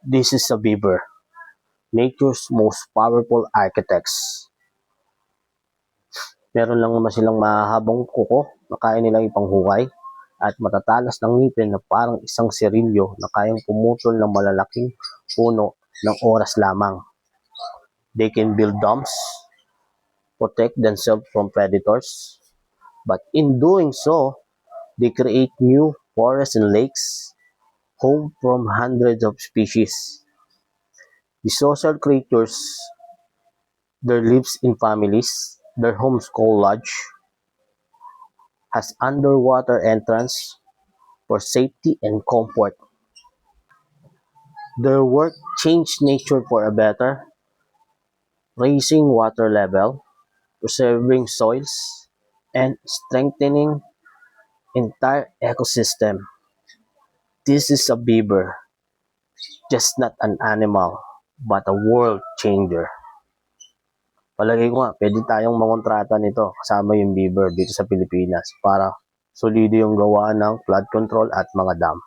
This is a beaver, nature's most powerful architects. Meron lang naman silang mahahabang kuko na kaya nilang ipanghuhay at matatalas ng ngipin na parang isang sirilyo na kayang pumutol ng malalaking puno ng oras lamang. They can build dams, protect themselves from predators, but in doing so, they create new forests and lakes, home from hundreds of species. The social creatures, their lives in families, their homes called lodge, has underwater entrance for safety and comfort. Their work changed nature for a better, raising water level, preserving soils, and strengthening entire ecosystem. This is a beaver, just not an animal, but a world changer. Palagay ko nga, pwede tayong mangontrata nito kasama yung beaver dito sa Pilipinas para solido yung gawa ng flood control at mga dam.